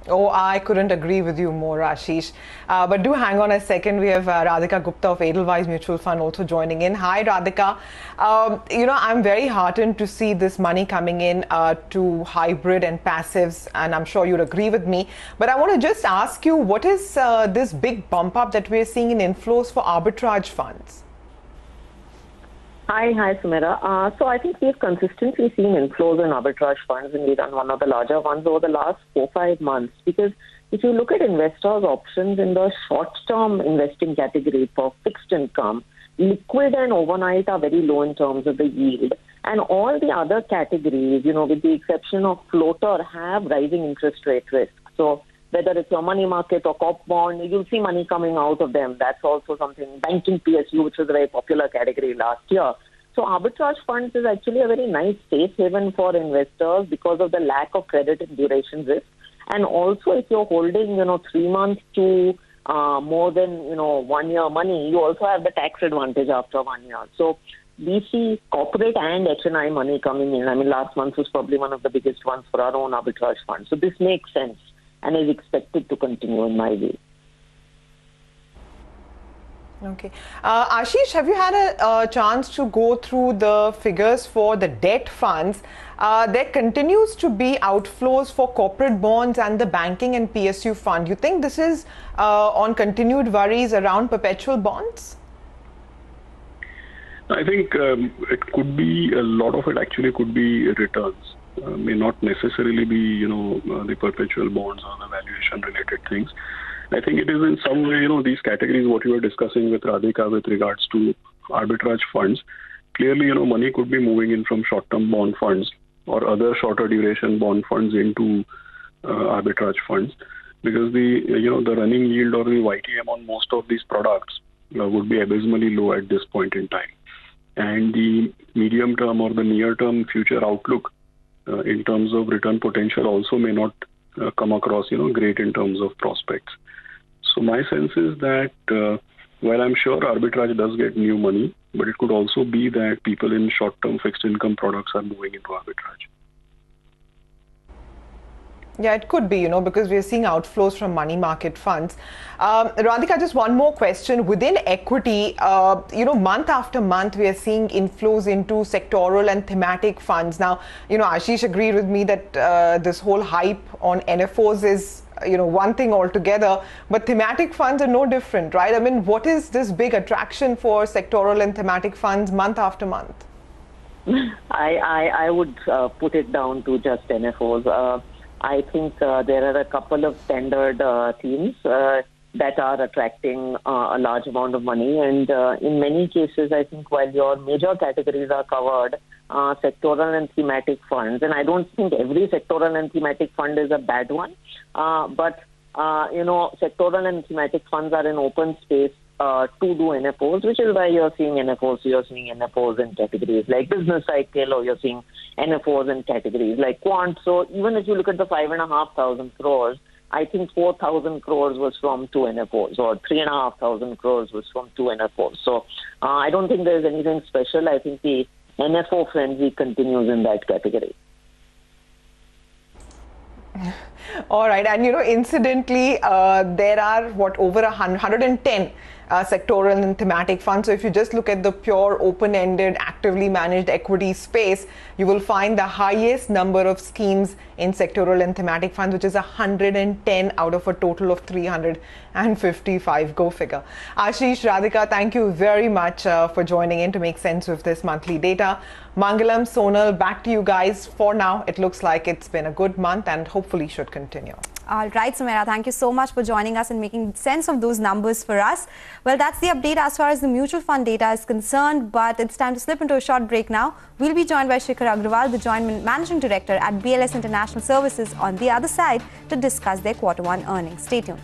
Oh, I couldn't agree with you more, Ashish. But do hang on a second. We have Radhika Gupta of Edelweiss Mutual Fund also joining in. Hi, Radhika. I'm very heartened to see this money coming in to hybrid and passives, and I'm sure you'd agree with me. But I want to just ask you, what is this big bump up that we're seeing in inflows for arbitrage funds? Hi, Sumera. So I think we've consistently seen inflows in arbitrage funds, and we've done one of the larger ones over the last 4-5 months. Because if you look at investors' options in the short-term investing category for fixed income, liquid and overnight are very low in terms of the yield. And all the other categories, with the exception of floater, have rising interest rate risk. So whether it's your money market or corp bond, you'll see money coming out of them. That's also something. Banking PSU, which was a very popular category last year. So arbitrage funds is actually a very nice safe haven for investors because of the lack of credit and duration risk. And also if you're holding, 3 months to more than, 1 year money, you also have the tax advantage after 1 year. So we see corporate and HNI money coming in. I mean, last month was probably one of the biggest ones for our own arbitrage fund. So this makes sense and is expected to continue in my view. Okay. Ashish, have you had a chance to go through the figures for the debt funds? There continues to be outflows for corporate bonds and the banking and PSU fund. You think this is on continued worries around perpetual bonds? I think it could be, a lot of it actually could be returns. May not necessarily be, the perpetual bonds or the valuation related things. I think it is in some way, these categories, what you were discussing with Radhika with regards to arbitrage funds. Clearly, money could be moving in from short-term bond funds or other shorter duration bond funds into arbitrage funds, because the running yield or the YTM on most of these products would be abysmally low at this point in time. And the medium term or the near term future outlook in terms of return potential also may not come across, great in terms of prospects. So my sense is that while I'm sure arbitrage does get new money, but it could also be that people in short-term fixed income products are moving into arbitrage. Yeah, it could be, because we're seeing outflows from money market funds. Radhika, just one more question. Within equity, month after month, we are seeing inflows into sectoral and thematic funds. Now, Ashish agreed with me that this whole hype on NFOs is, one thing altogether, but thematic funds are no different, right? I mean, what is this big attraction for sectoral and thematic funds month after month? I would put it down to just NFOs. I think there are a couple of standard themes that are attracting a large amount of money. And in many cases, I think while your major categories are covered, sectoral and thematic funds, and I don't think every sectoral and thematic fund is a bad one, but sectoral and thematic funds are in open space to do NFOs, which is why you're seeing NFOs. You're seeing NFOs in categories like business cycle, or you're seeing NFOs in categories like quant. So even if you look at the 5,500 crores, I think 4,000 crores was from 2 NFOs, or 3,500 crores was from 2 NFOs. So I don't think there's anything special. I think the NFO frenzy continues in that category. All right. And, incidentally, there are over 110 sectoral and thematic funds. So if you just look at the pure open-ended, actively managed equity space, you will find the highest number of schemes in sectoral and thematic funds, which is 110 out of a total of 355. Go figure. Ashish, Radhika, thank you very much for joining in to make sense of this monthly data. Mangalam, Sonal, back to you guys. For now, it looks like it's been a good month and hopefully should continue. All right, Sumera, thank you so much for joining us and making sense of those numbers for us. Well, that's the update as far as the mutual fund data is concerned, but it's time to slip into a short break now. We'll be joined by Shikhar Agrawal, the Joint Managing Director at BLS International Services, on the other side to discuss their Q1 earnings. Stay tuned.